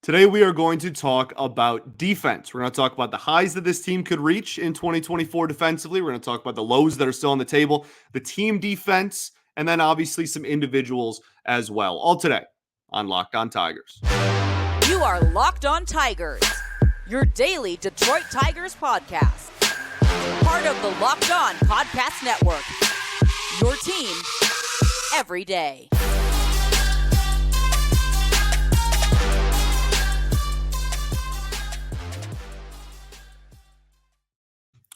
Today, we are going to talk about defense. We're going to talk about the highs that this team could reach in 2024 defensively. We're going to talk about the lows that are still on the table, the team defense, and then obviously some individuals as well. All today on Locked On Tigers. You are Locked On Tigers, your daily Detroit Tigers podcast. Part of the Locked On Podcast Network, your team every day.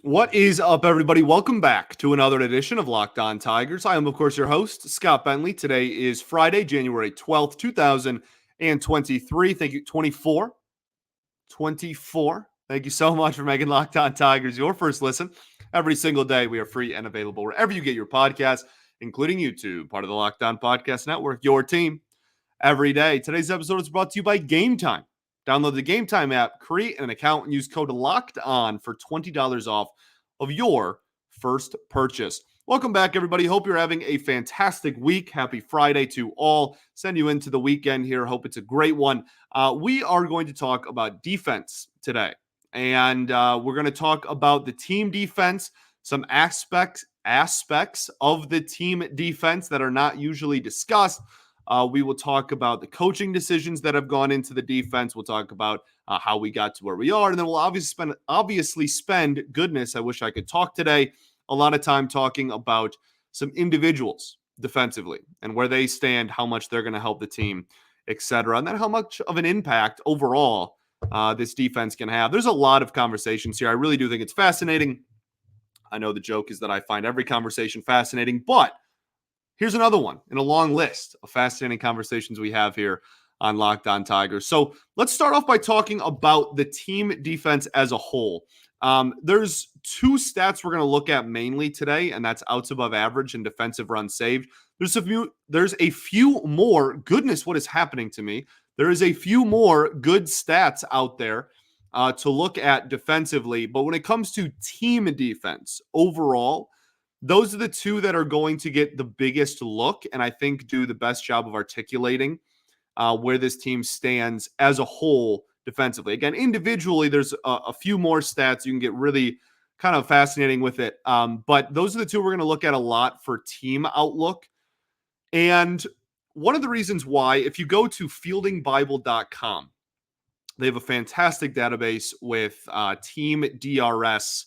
What is up, everybody? Welcome back to another edition of Locked On Tigers. I am, of course, your host, Scott Bentley. Today is Friday, January 12th, 2023. Thank you, 24. Thank you so much for making Locked On Tigers your first listen. Every single day, we are free and available wherever you get your podcasts, including YouTube, part of the Locked On Podcast Network, your team every day. Today's episode is brought to you by Game Time. Download the Game Time app, create an account, and use code LOCKEDON for $20 off of your first purchase. Welcome back, everybody. Hope you're having a fantastic week. Happy Friday to all. Send you into the weekend here. Hope it's a great one. We are going to talk about defense today, and we're going to talk about the team defense, some aspects of the team defense that are not usually discussed. We will talk about the coaching decisions that have gone into the defense. We'll talk about how we got to where we are. And then we'll obviously spend, goodness, I wish I could talk today, a lot of time talking about some individuals defensively and where they stand, how much they're going to help the team, etc. And then how much of an impact overall this defense can have. There's a lot of conversations here. I really do think it's fascinating. I know the joke is that I find every conversation fascinating, but here's another one in a long list of fascinating conversations we have here on Locked On Tigers. So let's start off by talking about the team defense as a whole. There's two stats we're going to look at mainly today, and that's outs above average and defensive runs saved. There's a few more. Goodness, what is happening to me? There is a few more good stats out there to look at defensively. But when it comes to team defense overall, those are the two that are going to get the biggest look and I think do the best job of articulating where this team stands as a whole defensively. Again, individually, there's a few more stats. You can get really kind of fascinating with it. But those are the two we're going to look at a lot for team outlook. And one of the reasons why, if you go to fieldingbible.com, they have a fantastic database with team DRS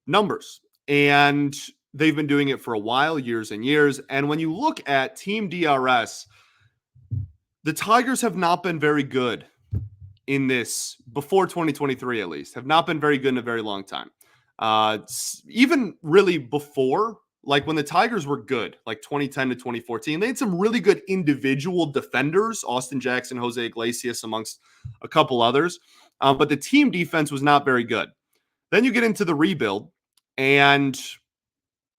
numbers. And they've been doing it for a while, years and years. And when you look at team DRS, the Tigers have not been very good in this, before 2023 at least, have not been very good in a very long time. Even really before, like when the Tigers were good, like 2010 to 2014, they had some really good individual defenders, Austin Jackson, Jose Iglesias, amongst a couple others. But the team defense was not very good. Then you get into the rebuild, and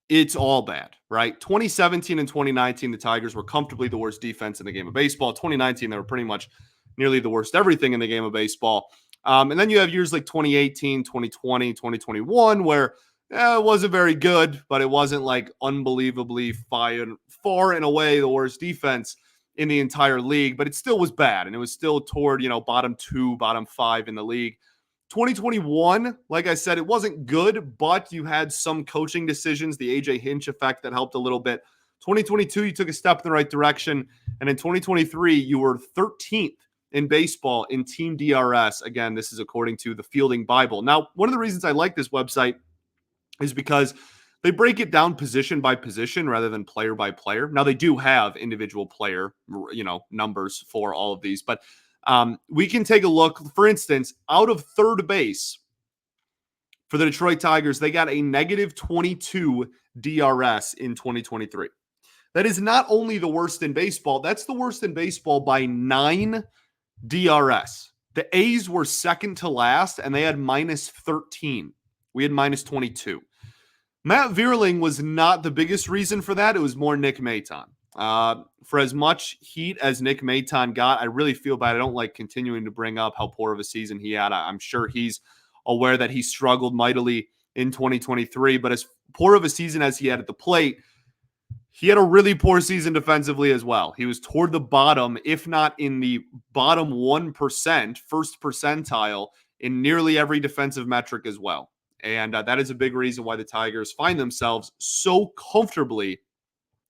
it's all bad, right? 2017 and 2019, the Tigers were comfortably the worst defense in the game of baseball. 2019, they were pretty much nearly the worst everything in the game of baseball. And then you have years like 2018, 2020, 2021, where it wasn't very good, but it wasn't like unbelievably far and away the worst defense in the entire league, but it still was bad. And it was still toward, bottom 2, bottom 5 in the league. 2021, like I said, it wasn't good, but you had some coaching decisions, the AJ Hinch effect that helped a little bit. 2022, you took a step in the right direction. And in 2023, you were 13th in baseball in team DRS. Again, this is according to the Fielding Bible. Now, one of the reasons I like this website is because they break it down position by position rather than player by player. Now, they do have individual player, numbers for all of these, but we can take a look. For instance, out of third base for the Detroit Tigers, they got a negative 22 DRS in 2023. That is not only the worst in baseball, that's the worst in baseball by 9 DRS. The A's were second to last, and they had minus 13. We had minus 22. Matt Vierling was not the biggest reason for that. It was more Nick Maton. For as much heat as Nick Maton got, I really feel bad. I don't like continuing to bring up how poor of a season he had. I'm sure he's aware that he struggled mightily in 2023, but as poor of a season as he had at the plate, He had a really poor season defensively as well. He was toward the bottom, if not in the bottom 1%, first percentile in nearly every defensive metric as well. And that is a big reason why the Tigers find themselves so comfortably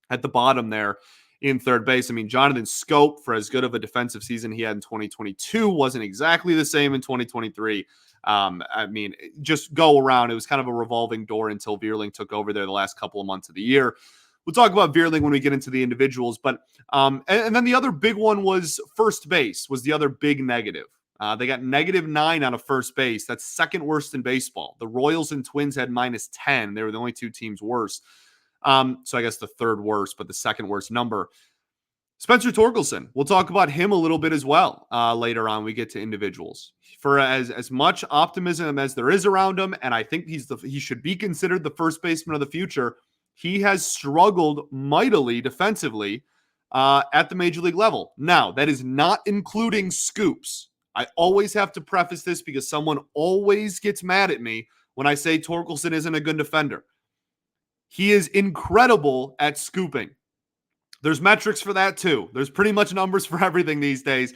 at the bottom there in third base. I mean, Jonathan Scope, for as good of a defensive season he had in 2022, wasn't exactly the same in 2023. I mean, just go around. It was kind of a revolving door until Vierling took over there the last couple of months of the year. We'll talk about Vierling when we get into the individuals. But and then the other big one was first base was the other big negative. They got -9 out of first base. That's second worst in baseball. The Royals and Twins had -10. They were the only two teams worse. So I guess the third worst, but the second worst number. Spencer Torkelson. We'll talk about him a little bit as well later on. We get to individuals. For as much optimism as there is around him, and I think he should be considered the first baseman of the future. He has struggled mightily defensively at the major league level. Now, that is not including scoops. I always have to preface this because someone always gets mad at me when I say Torkelson isn't a good defender. He is incredible at scooping. There's metrics for that too. There's pretty much numbers for everything these days.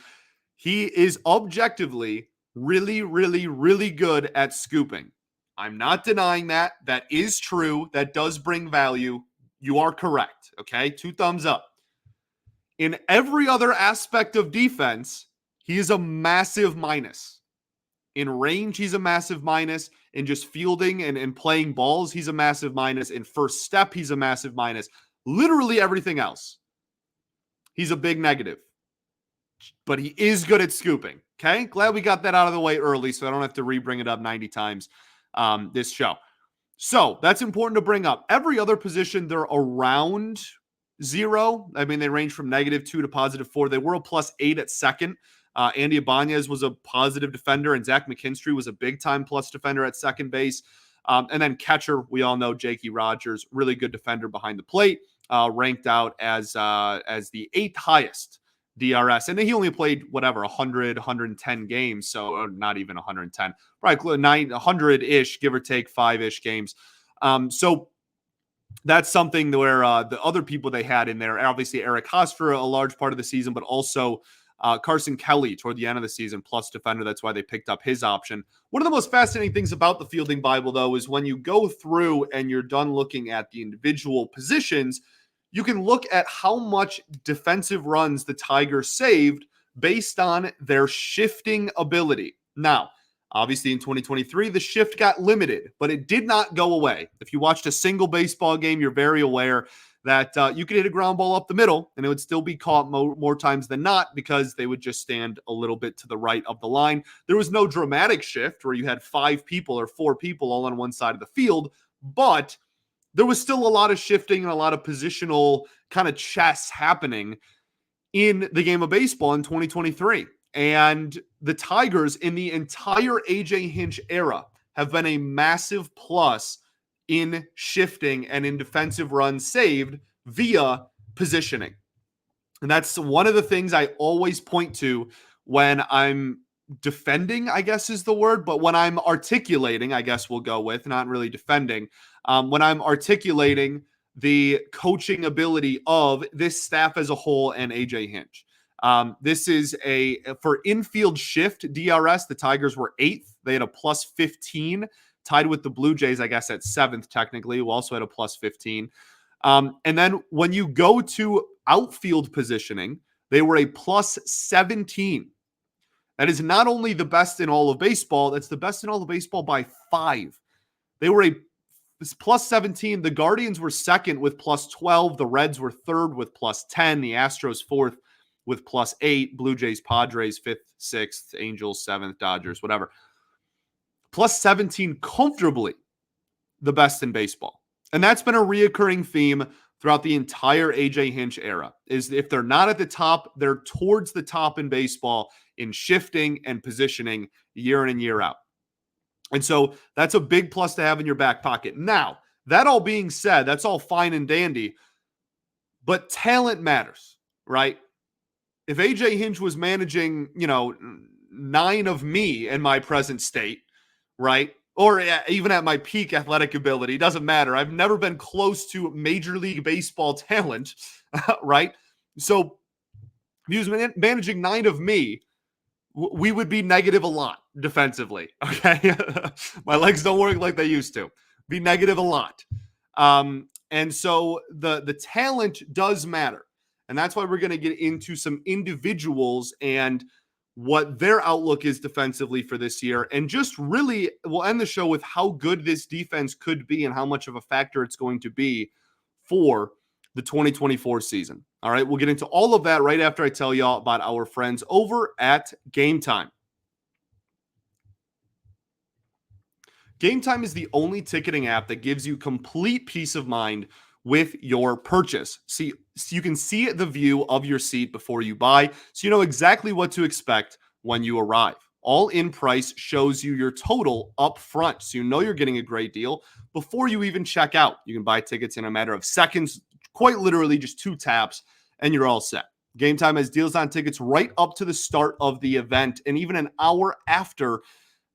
He is objectively really, really, really good at scooping. I'm not denying that. That is true. That does bring value. You are correct. Okay? 2 thumbs up. In every other aspect of defense, he is a massive minus. In range, he's a massive minus. In just fielding and playing balls, he's a massive minus. In first step, he's a massive minus. Literally everything else, he's a big negative. But he is good at scooping. Okay? Glad we got that out of the way early so I don't have to re-bring it up 90 times this show. So that's important to bring up. Every other position, they're around 0. I mean, they range from -2 to +4. They were a +8 at second. Andy Ibanez was a positive defender, and Zach McKinstry was a big-time plus defender at second base. And then catcher, we all know Jakey Rogers, really good defender behind the plate, ranked out as the 8th highest DRS. And he only played, 100, 110 games, so not even 110, probably 100-ish, give or take 5-ish games. So that's something where the other people they had in there, obviously Eric Haas for a large part of the season, but also Carson Kelly toward the end of the season, plus defender. That's why they picked up his option. One of the most fascinating things about the fielding Bible, though, is when you go through and you're done looking at the individual positions, you can look at how much defensive runs the Tigers saved based on their shifting ability. Now, obviously in 2023, the shift got limited, but it did not go away. If you watched a single baseball game, you're very aware that you could hit a ground ball up the middle and it would still be caught more times than not because they would just stand a little bit to the right of the line. There was no dramatic shift where you had 5 people or 4 people all on one side of the field, but there was still a lot of shifting and a lot of positional kind of chess happening in the game of baseball in 2023. And the Tigers in the entire AJ Hinch era have been a massive plus in shifting and in defensive runs saved via positioning. And that's one of the things I always point to when I'm defending, I guess is the word, but when I'm articulating, I guess we'll go with, not really defending, when I'm articulating the coaching ability of this staff as a whole and AJ Hinch. This is for infield shift DRS, the Tigers were 8th. They had a +15, tied with the Blue Jays, I guess, at 7th, technically, who also had a +15. And then when you go to outfield positioning, they were a +17. That is not only the best in all of baseball, that's the best in all of baseball by 5. They were a +17. The Guardians were 2nd with +12. The Reds were 3rd with +10. The Astros 4th with +8. Blue Jays, Padres 5th, 6th. Angels 7th. Dodgers, whatever. +17 comfortably the best in baseball. And that's been a reoccurring theme throughout the entire AJ Hinch era, is if they're not at the top, they're towards the top in baseball in shifting and positioning year in and year out. And so that's a big plus to have in your back pocket. Now, that all being said, that's all fine and dandy, but talent matters, right? If AJ Hinch was managing, 9 of me in my present state, right? or even at my peak athletic ability. It doesn't matter. I've never been close to Major League Baseball talent, right? So if he was managing 9 of me, we would be negative a lot defensively. Okay. My legs don't work like they used to. Be negative a lot. And so the talent does matter. And that's why we're going to get into some individuals and what their outlook is defensively for this year. And just really, we'll end the show with how good this defense could be and how much of a factor it's going to be for the 2024 season. All right, we'll get into all of that right after I tell y'all about our friends over at Game Time. Game Time is the only ticketing app that gives you complete peace of mind with your purchase. See, so you can see the view of your seat before you buy, so you know exactly what to expect when you arrive. All-in price shows you your total up front, so you know you're getting a great deal before you even check out. You can buy tickets in a matter of seconds, quite literally just 2 taps, and you're all set. Game Time has deals on tickets right up to the start of the event and even an hour after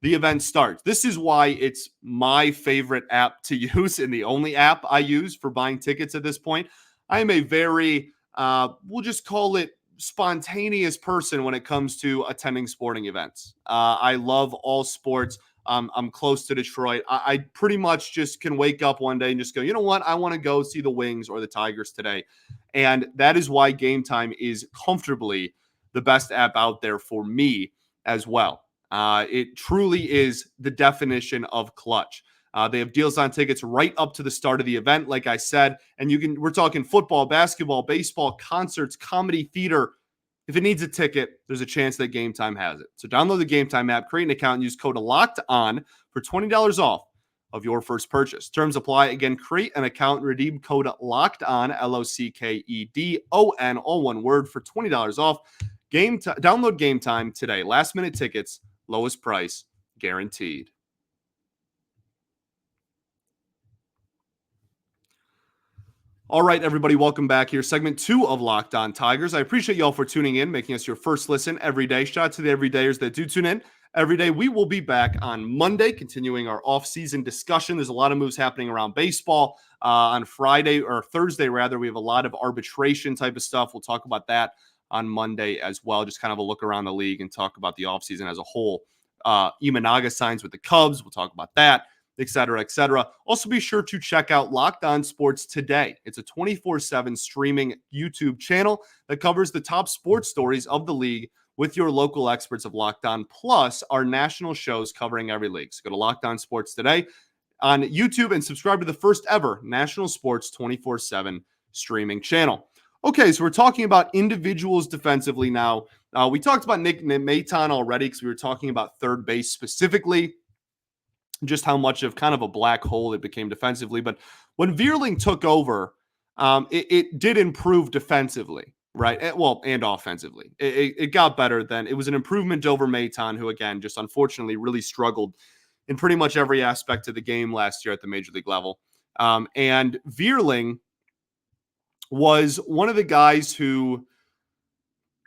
the event starts. This is why it's my favorite app to use and the only app I use for buying tickets at this point. I am a very, we'll just call it spontaneous person when it comes to attending sporting events. I love all sports. I'm close to Detroit. I pretty much just can wake up one day and just go, you know what? I want to go see the Wings or the Tigers today. And that is why Game Time is comfortably the best app out there for me as well. It truly is the definition of clutch. They have deals on tickets right up to the start of the event, like I said, and we're talking football, basketball, baseball, concerts, comedy, theater. If it needs a ticket, there's a chance that Game Time has it. So download the Game Time app, create an account, and use code LOCKEDON for $20 off of your first purchase. Terms apply. Again, create an account and redeem code LOCKEDON, LOCKEDON, all one word, for $20 off. Download Game Time today. Last minute tickets, lowest price guaranteed. All right, everybody, welcome back here. Segment 2 of Locked On Tigers. I appreciate y'all for tuning in, making us your first listen every day. Shout out to the everydayers that do tune in every day. We will be back on Monday, continuing our off-season discussion. There's a lot of moves happening around baseball. On Friday, or Thursday, rather, we have a lot of arbitration type of stuff. We'll talk about that on Monday as well. Just kind of a look around the league and talk about the offseason as a whole. Imanaga signs with the Cubs. We'll talk about that, et cetera, et cetera. Also, be sure to check out Locked On Sports Today. It's a 24/7 streaming YouTube channel that covers the top sports stories of the league with your local experts of Locked On, plus our national shows covering every league. So go to Locked On Sports Today on YouTube and subscribe to the first ever national sports 24/7 streaming channel. Okay, so we're talking about individuals defensively now. We talked about Nick Maton already because we were talking about third base specifically, just how much of kind of a black hole it became defensively. But when Vierling took over, it did improve defensively, right? And offensively. It got better then. It was an improvement over Maton, who, again, just unfortunately really struggled in pretty much every aspect of the game last year at the major league level. And Vierling was one of the guys who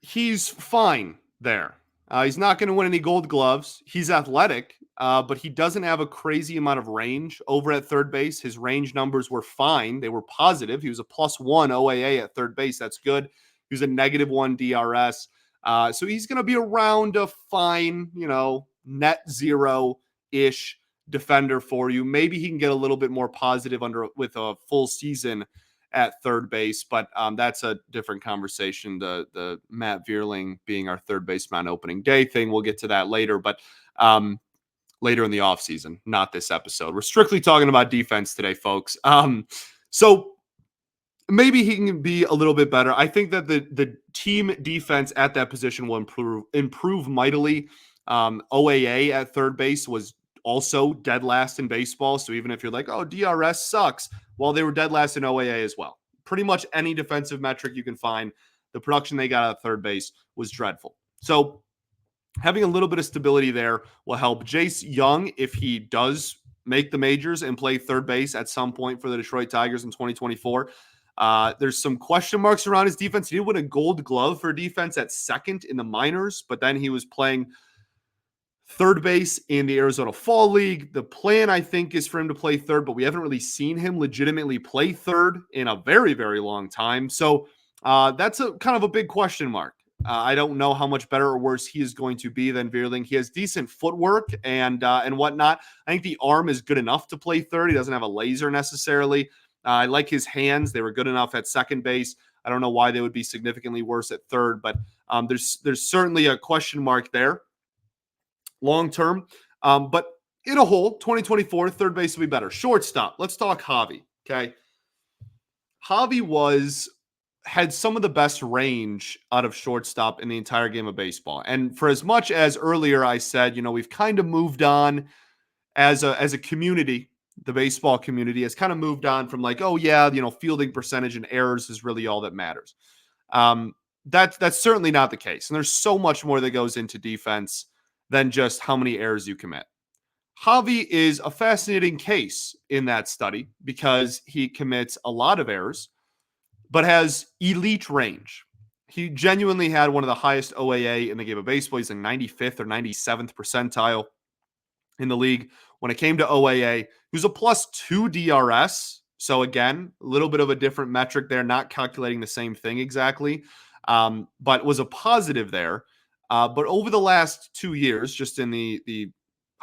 he's fine there. He's not going to win any gold gloves. He's athletic, but he doesn't have a crazy amount of range over at third base. His range numbers were fine. They were positive. He was a +1 OAA at third base. That's good. He was a -1 DRS. So he's going to be around a fine, net zero-ish defender for you. Maybe he can get a little bit more positive with a full season at third base, but that's a different conversation. The Matt Vierling being our third baseman opening day thing, we'll get to that later, but later in the offseason, not this episode. We're strictly talking about defense today, folks. So maybe he can be a little bit better. I think that the team defense at that position will improve mightily. OAA at third base was also dead last in baseball. So even if you're like, oh, DRS sucks, well, they were dead last in OAA as well. Pretty much any defensive metric you can find, the production they got out of third base was dreadful. So having a little bit of stability there will help. Jace Young, if he does make the majors and play third base at some point for the Detroit Tigers in 2024, there's some question marks around his defense. He did win a gold glove for defense at second in the minors, but then he was playing third base in the Arizona Fall League. The plan, I think, is for him to play third, but we haven't really seen him legitimately play third in a very, very long time. So that's a kind of a big question mark. I don't know how much better or worse he is going to be than Vierling. He has decent footwork and whatnot. I think the arm is good enough to play third. He doesn't have a laser necessarily. I like his hands. They were good enough at second base. I don't know why they would be significantly worse at third, but there's certainly a question mark there long term. But in a whole, 2024, third base will be better. Shortstop. Let's talk Javi. Okay. Javi had some of the best range out of shortstop in the entire game of baseball. And for as much as earlier I said, we've kind of moved on as a community, the baseball community has kind of moved on from like, oh yeah, fielding percentage and errors is really all that matters. That's certainly not the case. And there's so much more that goes into defense than just how many errors you commit. Javi is a fascinating case in that study because he commits a lot of errors, but has elite range. He genuinely had one of the highest OAA in the game of baseball. He's in 95th or 97th percentile in the league. When it came to OAA, he was a +2 DRS. So again, a little bit of a different metric there, not calculating the same thing exactly, but was a positive there. But over the last 2 years, just in the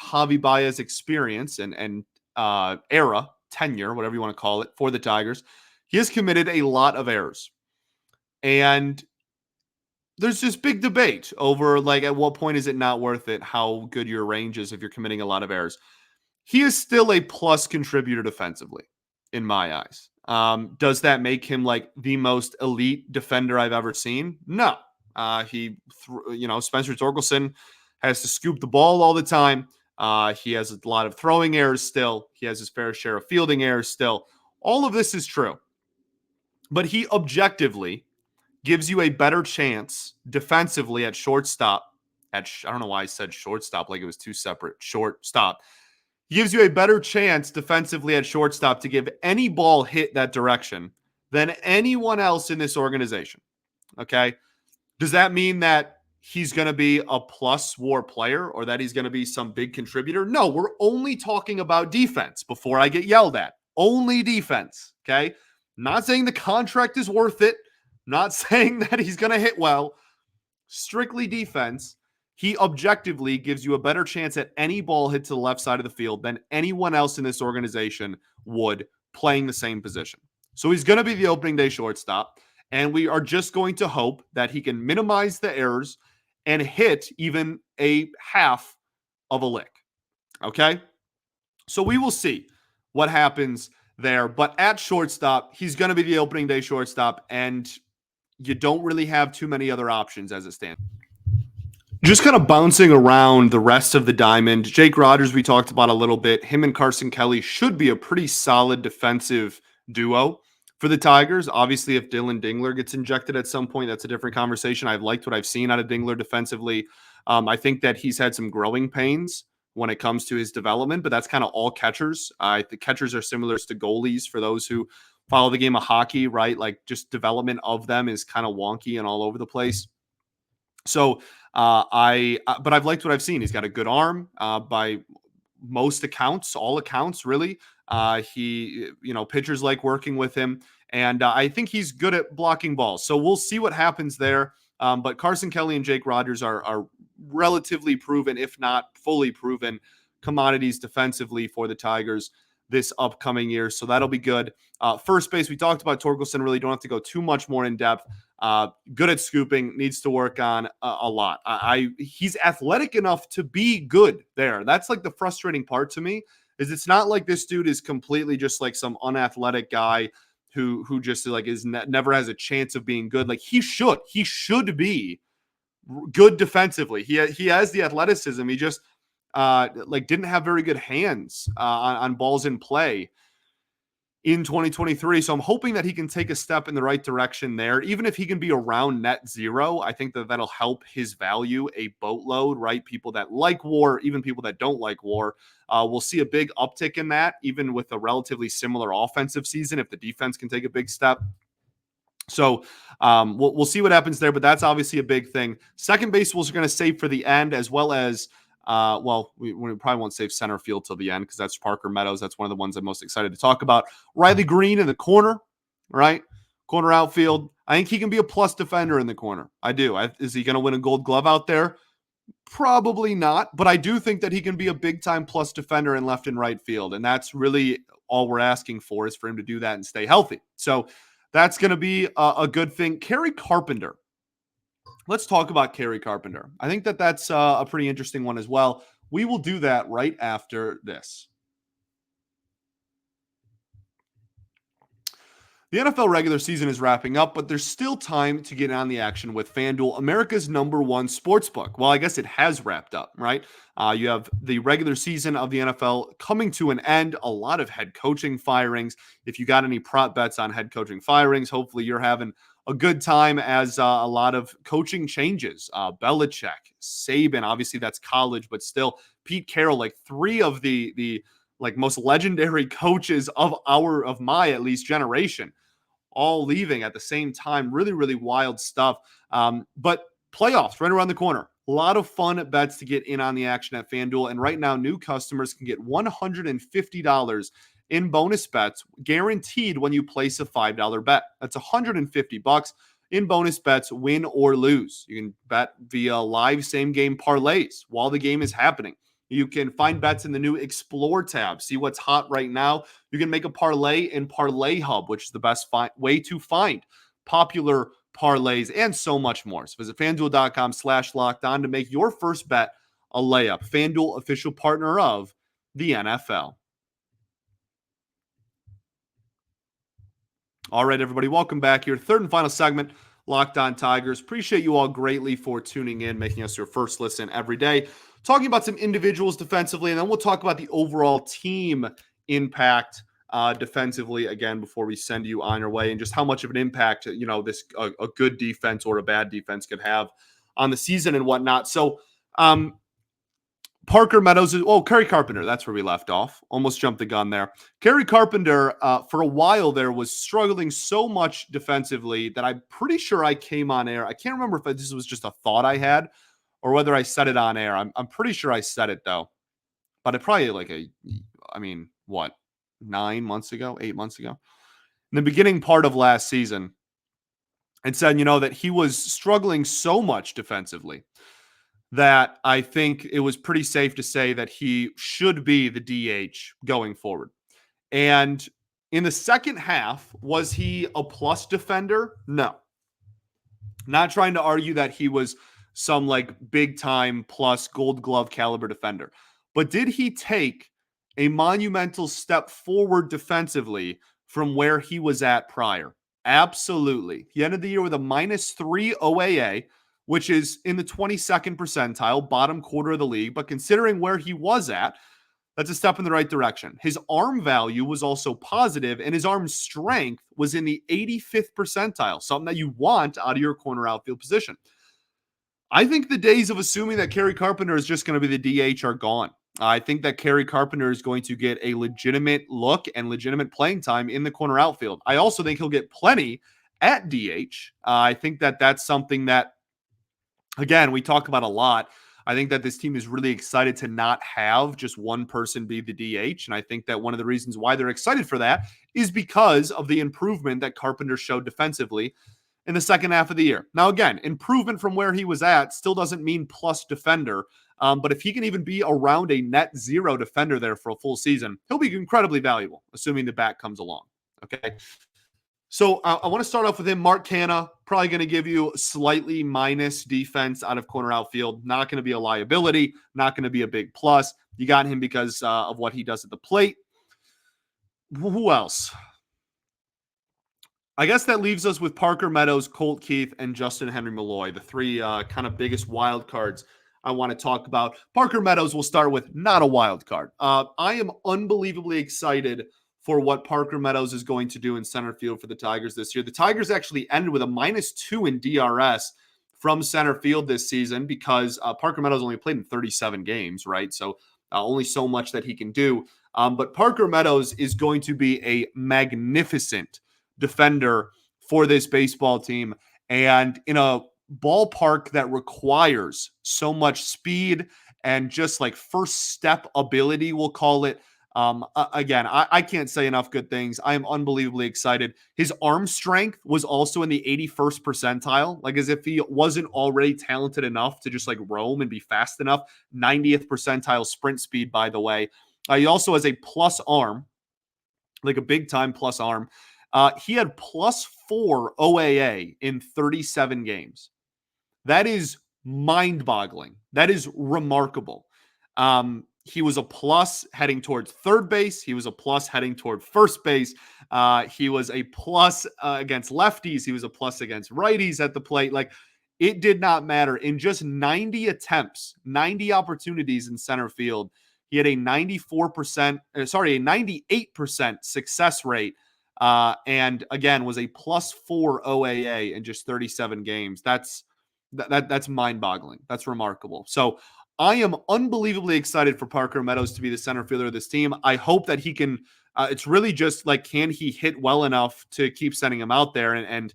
Javi Baez experience and era, tenure, whatever you want to call it, for the Tigers, he has committed a lot of errors. And there's this big debate over like at what point is it not worth it, how good your range is if you're committing a lot of errors. He is still a plus contributor defensively in my eyes. Does that make him like the most elite defender I've ever seen? No. Spencer Torkelson has to scoop the ball all the time. He has a lot of throwing errors still. He has his fair share of fielding errors still. All of this is true. But he objectively gives you a better chance defensively at shortstop. I don't know why I said shortstop like it was two separate. Shortstop. He gives you a better chance defensively at shortstop to give any ball hit that direction than anyone else in this organization. Okay? Does that mean that he's going to be a plus WAR player or that he's going to be some big contributor? No, we're only talking about defense before I get yelled at. Only defense. Okay? Not saying the contract is worth it. Not saying that he's going to hit well. Strictly defense. He objectively gives you a better chance at any ball hit to the left side of the field than anyone else in this organization would playing the same position. So he's going to be the opening day shortstop, and we are just going to hope that he can minimize the errors and hit even a half of a lick. Okay? So we will see what happens there. But at shortstop, he's going to be the opening day shortstop, and you don't really have too many other options as it stands. Just kind of bouncing around the rest of the diamond, Jake Rogers, we talked about a little bit. Him and Carson Kelly should be a pretty solid defensive duo for the Tigers. Obviously, if Dylan Dingler gets injected at some point, that's a different conversation. I've liked what I've seen out of Dingler defensively. I think that he's had some growing pains when it comes to his development, but that's kind of all catchers. The catchers are similar to goalies for those who follow the game of hockey, right? Like just development of them is kind of wonky and all over the place. So but I've liked what I've seen. He's got a good arm by most accounts, all accounts, really. Pitchers like working with him, and I think he's good at blocking balls. So we'll see what happens there. But Carson Kelly and Jake Rogers are relatively proven, if not fully proven, commodities defensively for the Tigers this upcoming year. So that'll be good. First base, we talked about Torkelson. Really don't have to go too much more in depth. Good at scooping, needs to work on a lot. He's athletic enough to be good there. That's like the frustrating part to me is it's not like this dude is completely just like some unathletic guy who just like never has a chance of being good. Like he should be good defensively. He has the athleticism. He just didn't have very good hands on balls in play in 2023. So I'm hoping that he can take a step in the right direction there. Even if he can be around net zero, I think that'll help his value a boatload, right? People that like WAR, even people that don't like WAR, will see a big uptick in that, even with a relatively similar offensive season, if the defense can take a big step. So we'll see what happens there, but that's obviously a big thing. Second base, we're going to save for the end, as well as We probably won't save center field till the end because that's Parker Meadows. That's one of the ones I'm most excited to talk about. Riley Green in the corner, right? Corner outfield. I think he can be a plus defender in the corner. I do. Is he going to win a gold glove out there? Probably not, but I do think that he can be a big-time plus defender in left and right field, and that's really all we're asking for is for him to do that and stay healthy. So that's going to be a good thing. Kerry Carpenter. Let's talk about Kerry Carpenter. I think that that's a pretty interesting one as well. We will do that right after this. The NFL regular season is wrapping up, but there's still time to get on the action with FanDuel, America's #1 sportsbook. Well, I guess it has wrapped up, right? You have the regular season of the NFL coming to an end, a lot of head coaching firings. If you got any prop bets on head coaching firings, hopefully you're having a good time as a lot of coaching changes. Belichick, Saban, obviously that's college, but still Pete Carroll, like three of the like most legendary coaches of my at least generation, all leaving at the same time. Really, really wild stuff. But playoffs right around the corner. A lot of fun bets to get in on the action at FanDuel. And right now, new customers can get $150 in bonus bets guaranteed when you place a $5 bet. That's $150 in bonus bets, win or lose. You can bet via live same game parlays while the game is happening. You can find bets in the new Explore tab. See what's hot right now. You can make a parlay in Parlay Hub, which is the best way to find popular parlays and so much more. So visit FanDuel.com/lockedon to make your first bet a layup. FanDuel, official partner of the NFL. All right, everybody, welcome back here. Third and final segment, Locked On Tigers. Appreciate you all greatly for tuning in, making us your first listen every day. Talking about some individuals defensively, and then we'll talk about the overall team impact defensively again before we send you on your way, and just how much of an impact this a good defense or a bad defense could have on the season and whatnot. So Parker Meadows Kerry Carpenter, that's where we left off. Almost jumped the gun there. Kerry Carpenter for a while there was struggling so much defensively that I'm pretty sure I came on air. I can't remember if this was just a thought I had or whether I said it on air. I'm pretty sure I said it though. But it probably 8 months ago? In the beginning part of last season, it said, that he was struggling so much defensively that I think it was pretty safe to say that he should be the DH going forward. And in the second half, was he a plus defender? No. Not trying to argue that he was some big time plus gold glove caliber defender. But did he take a monumental step forward defensively from where he was at prior? Absolutely. He ended the year with a -3 OAA, which is in the 22nd percentile, bottom quarter of the league. But considering where he was at, that's a step in the right direction. His arm value was also positive, and his arm strength was in the 85th percentile, something that you want out of your corner outfield position. I think the days of assuming that Kerry Carpenter is just going to be the DH are gone. I think that Kerry Carpenter is going to get a legitimate look and legitimate playing time in the corner outfield. I also think he'll get plenty at DH. I think that that's something that, again, we talk about a lot. I think that this team is really excited to not have just one person be the DH. And I think that one of the reasons why they're excited for that is because of the improvement that Carpenter showed defensively in the second half of the year. Now, again, improvement from where he was at still doesn't mean plus defender. But if he can even be around a net zero defender there for a full season, he'll be incredibly valuable, assuming the bat comes along. Okay. So I want to start off with him. Mark Canha, probably going to give you slightly minus defense out of corner outfield. Not going to be a liability, not going to be a big plus. You got him because of what he does at the plate. Who else? I guess that leaves us with Parker Meadows, Colt Keith, and Justin Henry Malloy, the three kind of biggest wild cards I want to talk about. Parker Meadows will start with not a wild card. I am unbelievably excited for what Parker Meadows is going to do in center field for the Tigers this year. The Tigers actually ended with a -2 in DRS from center field this season because Parker Meadows only played in 37 games, right? So only so much that he can do. But Parker Meadows is going to be a magnificent defender for this baseball team. And in a ballpark that requires so much speed and just like first step ability, we'll call it. Again, I can't say enough good things. I am unbelievably excited. His arm strength was also in the 81st percentile, like as if he wasn't already talented enough to just like roam and be fast enough. 90th percentile sprint speed, by the way. He also has a plus arm, like a big time plus arm. He had +4 OAA in 37 games. That is mind boggling. That is remarkable. He was a plus heading towards third base. He was a plus heading toward first base. He was a plus against lefties. He was a plus against righties at the plate. Like, it did not matter. In just 90 attempts, 90 opportunities in center field, he had a 98% success rate. And again, was a +4 OAA in just 37 games. That's mind-boggling. That's remarkable. So I am unbelievably excited for Parker Meadows to be the center fielder of this team. I hope that he can. It's really just like, can he hit well enough to keep sending him out there? And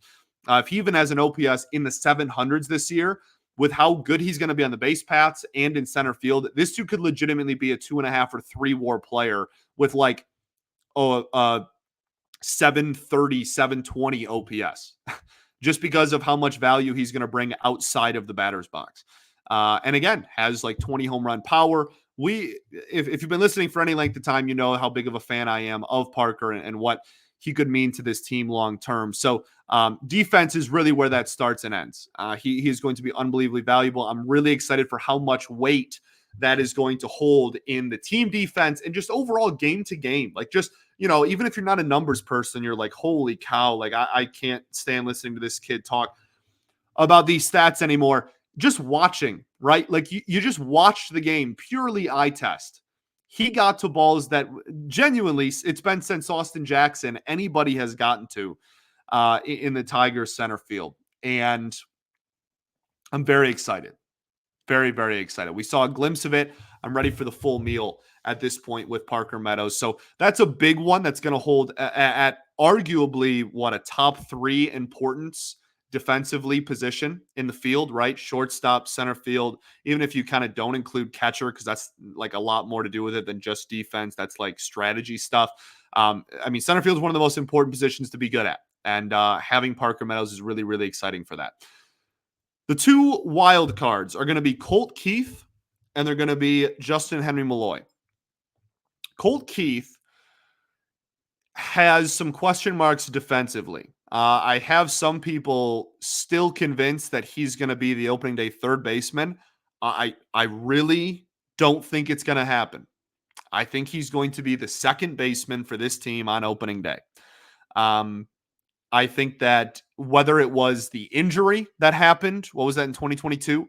if he even has an OPS in the 700s this year, with how good he's going to be on the base paths and in center field, this dude could legitimately be a 2.5 or 3 WAR player with like 730, 720 OPS. Just because of how much value he's going to bring outside of the batter's box. And again, has like 20 home run power. If you've been listening for any length of time, you know how big of a fan I am of Parker and what he could mean to this team long term. So defense is really where that starts and ends. He is going to be unbelievably valuable. I'm really excited for how much weight that is going to hold in the team defense and just overall game to game. Like, just, you know, even if you're not a numbers person, you're like, holy cow, like I can't stand listening to this kid talk about these stats anymore. Just watching, right? Like, you just watched the game, purely eye test. He got to balls that genuinely, it's been since Austin Jackson, anybody has gotten to in the Tigers center field. And I'm very excited. Very, very excited. We saw a glimpse of it. I'm ready for the full meal at this point with Parker Meadows. So that's a big one that's going to hold at arguably a top 3 importance defensively position in the field, right? Shortstop, center field, even if you kind of don't include catcher, because that's like a lot more to do with it than just defense. That's like strategy stuff. I mean, center field is one of the most important positions to be good at. And having Parker Meadows is really, really exciting for that. The 2 wild cards are going to be Colt Keith and they're going to be Justin Henry Malloy. Colt Keith has some question marks defensively. I have some people still convinced that he's going to be the opening day third baseman. I really don't think it's going to happen. I think he's going to be the second baseman for this team on opening day. I think that whether it was the injury that happened, what was that in 2022,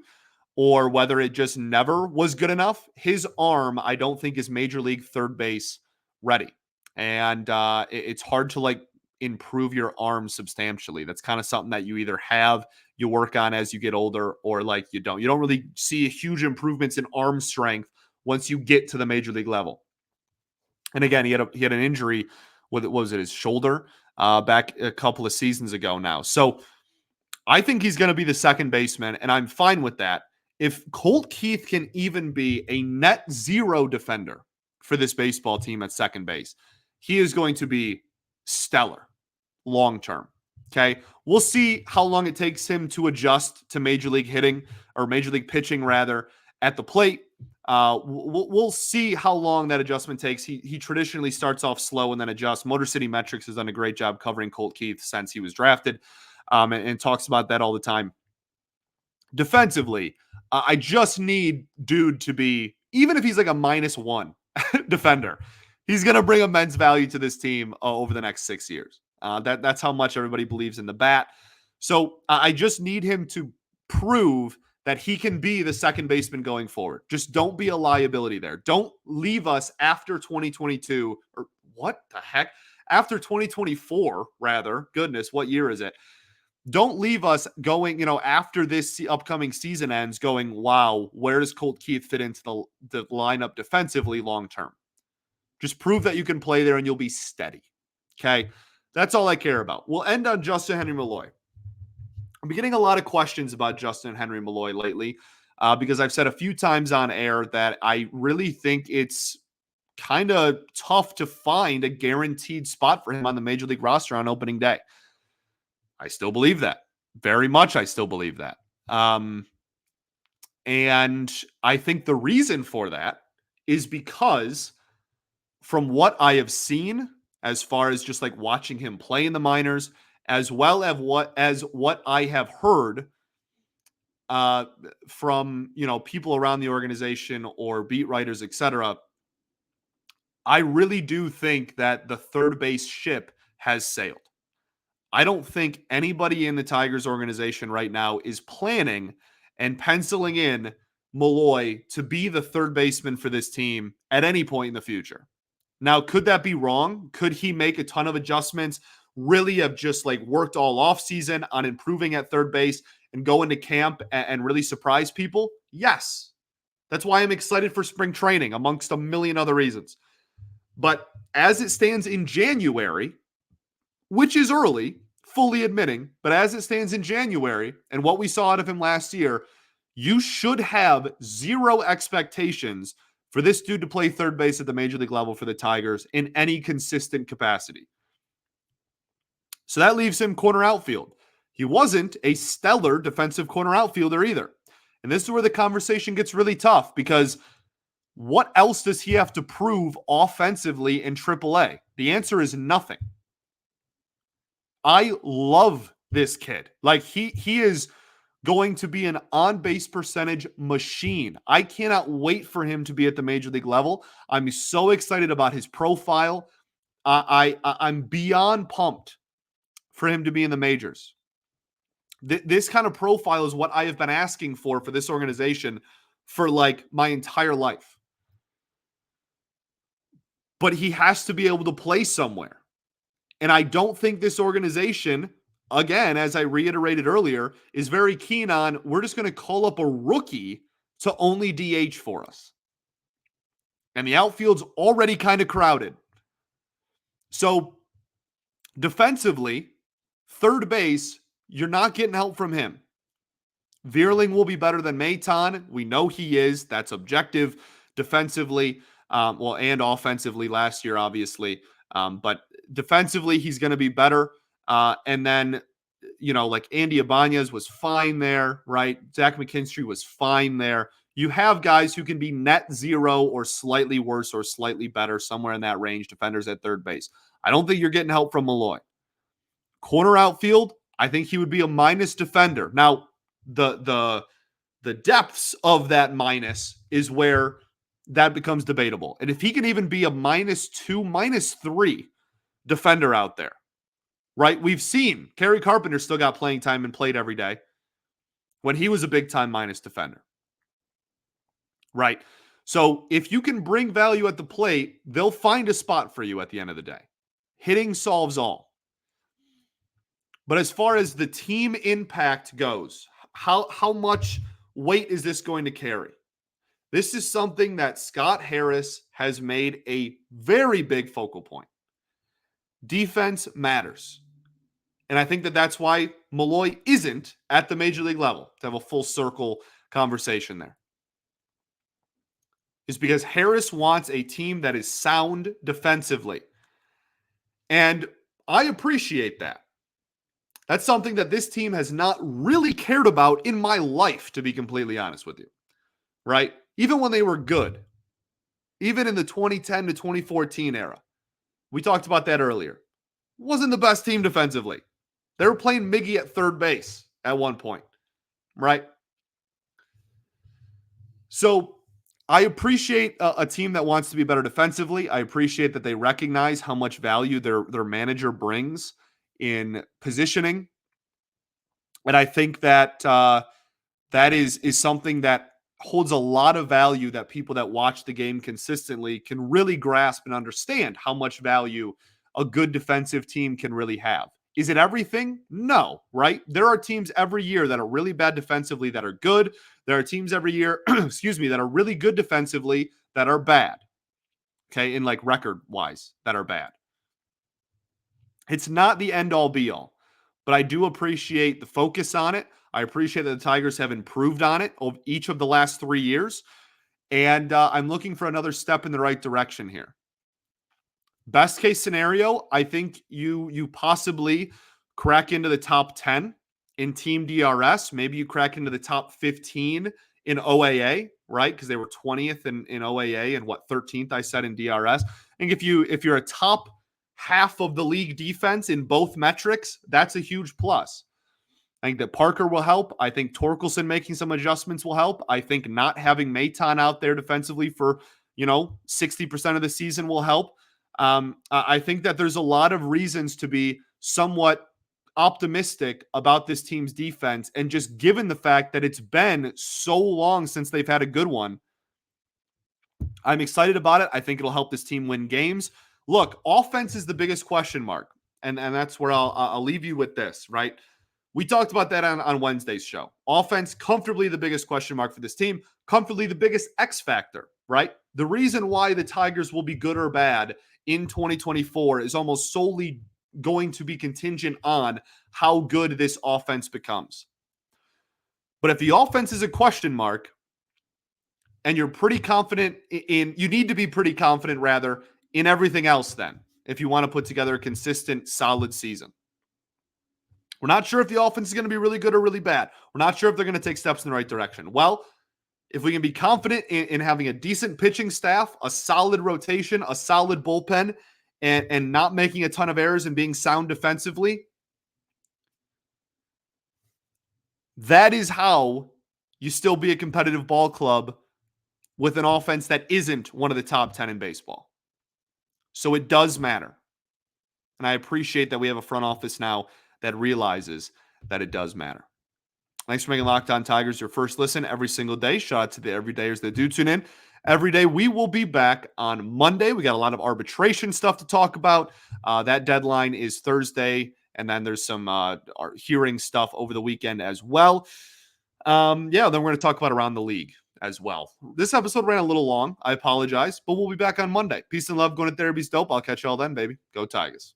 or whether it just never was good enough, his arm, I don't think, is major league third base ready. And it's hard to like improve your arm substantially. That's kind of something that you either have, you work on as you get older, or like you don't. You don't really see huge improvements in arm strength once you get to the major league level. And again, he had an injury with, what was it, his shoulder back a couple of seasons ago now. So I think he's going to be the second baseman, and I'm fine with that. If Colt Keith can even be a net zero defender for this baseball team at second base, he is going to be stellar long term. Okay. We'll see how long it takes him to adjust to major league hitting, or major league pitching rather, at the plate. We'll see how long that adjustment takes. He traditionally starts off slow and then adjusts. Motor City Metrics has done a great job covering Colt Keith since he was drafted, and talks about that all the time. Defensively, I just need dude to be, even if he's like a -1 defender, he's going to bring immense value to this team over the next 6 years. That's how much everybody believes in the bat. So I just need him to prove that he can be the second baseman going forward. Just don't be a liability there. Don't leave us after 2022, or what the heck? After 2024, rather. Goodness, what year is it? Don't leave us going, after this upcoming season ends, going, wow, where does Colt Keith fit into the lineup defensively long term? Just prove that you can play there and you'll be steady. Okay? That's all I care about. We'll end on Justin Henry Malloy. I'm getting a lot of questions about Justin Henry Malloy lately because I've said a few times on air that I really think it's kind of tough to find a guaranteed spot for him on the Major League roster on opening day. I still believe that. Very much I still believe that. And I think the reason for that is because from what I have seen, as far as just like watching him play in the minors, as well as what I have heard from people around the organization or beat writers, etc., I really do think that the third base ship has sailed. I don't think anybody in the Tigers organization right now is planning and penciling in Malloy to be the third baseman for this team at any point in the future. Now, could that be wrong? Could he make a ton of adjustments, really have just like worked all offseason on improving at third base and go into camp and really surprise people? Yes. That's why I'm excited for spring training, amongst a million other reasons. But as it stands in January, which is early, fully admitting, but as it stands in January and what we saw out of him last year, you should have zero expectations for this dude to play third base at the Major League level for the Tigers in any consistent capacity. So that leaves him corner outfield. He wasn't a stellar defensive corner outfielder either. And this is where the conversation gets really tough because what else does he have to prove offensively in AAA? The answer is nothing. I love this kid. Like he is going to be an on-base percentage machine. I cannot wait for him to be at the Major League level. I'm so excited about his profile. I'm beyond pumped for him to be in the majors. This kind of profile is what I have been asking for this organization for like my entire life. But he has to be able to play somewhere. And I don't think this organization, again, as I reiterated earlier, is very keen on, we're just going to call up a rookie to only DH for us. And the outfield's already kind of crowded. So defensively, third base, you're not getting help from him. Vierling will be better than Maton. We know he is. That's objective defensively, and offensively last year, obviously. But defensively, he's going to be better. And then, like Andy Ibanez was fine there, right? Zach McKinstry was fine there. You have guys who can be net zero or slightly worse or slightly better, somewhere in that range, defenders at third base. I don't think you're getting help from Malloy. Corner outfield, I think he would be a minus defender. Now, the depths of that minus is where that becomes debatable. And if he can even be a -2, -3 defender out there, right? We've seen Kerry Carpenter still got playing time and played every day when he was a big-time minus defender, right? So if you can bring value at the plate, they'll find a spot for you at the end of the day. Hitting solves all. But as far as the team impact goes, how much weight is this going to carry? This is something that Scott Harris has made a very big focal point. Defense matters. And I think that that's why Malloy isn't at the Major League level, to have a full circle conversation there. Is because Harris wants a team that is sound defensively. And I appreciate that. That's something that this team has not really cared about in my life, to be completely honest with you. Right? Even when they were good. Even in the 2010 to 2014 era. We talked about that earlier. Wasn't the best team defensively. They were playing Miggy at third base at one point. Right? So I appreciate a team that wants to be better defensively. I appreciate that they recognize how much value their manager brings in positioning. And I think that that is something that holds a lot of value that people that watch the game consistently can really grasp and understand how much value a good defensive team can really have. Is it everything? No, right? There are teams every year that are really bad defensively that are good. There are teams every year, that are really good defensively that are bad. Okay, in like record-wise, that are bad. It's not the end-all be-all. but I do appreciate the focus on it. I appreciate that the Tigers have improved on it over each of the last 3 years. And I'm looking for another step in the right direction here. Best case scenario, I think you possibly crack into the top 10 in team DRS. Maybe you crack into the top 15 in OAA, right? Because they were 20th in OAA and 13th I said in DRS. I think if you're a top half of the league defense in both metrics, that's a huge plus. I think that Parker will help. I think Torkelson making some adjustments will help. I think not having Maton out there defensively for 60% of the season will help. I think that there's a lot of reasons to be somewhat optimistic about this team's defense. And just given the fact that it's been so long since they've had a good one, I'm excited about it. I think it'll help this team win games. Look, offense is the biggest question mark. And that's where I'll leave you with this, right? We talked about that on Wednesday's show. Offense, comfortably the biggest question mark for this team, comfortably the biggest X factor, right? The reason why the Tigers will be good or bad in 2024 is almost solely going to be contingent on how good this offense becomes. But if the offense is a question mark, and you're pretty confident you need to be pretty confident rather in everything else then, if you want to put together a consistent, solid season. We're not sure if the offense is going to be really good or really bad. We're not sure if they're going to take steps in the right direction. Well, if we can be confident in having a decent pitching staff, a solid rotation, a solid bullpen, and not making a ton of errors and being sound defensively, that is how you still be a competitive ball club with an offense that isn't one of the top 10 in baseball. So it does matter. And I appreciate that we have a front office now that realizes that it does matter. Thanks for making Locked On Tigers your first listen every single day. Shout out to the everydayers that do tune in every day. We will be back on Monday. We got a lot of arbitration stuff to talk about. That deadline is Thursday, and then there's some hearing stuff over the weekend as well. Then we're going to talk about around the league as well. This episode ran a little long. I apologize, but we'll be back on Monday. Peace and love. Going to therapy's dope. I'll catch you all then, baby. Go Tigers.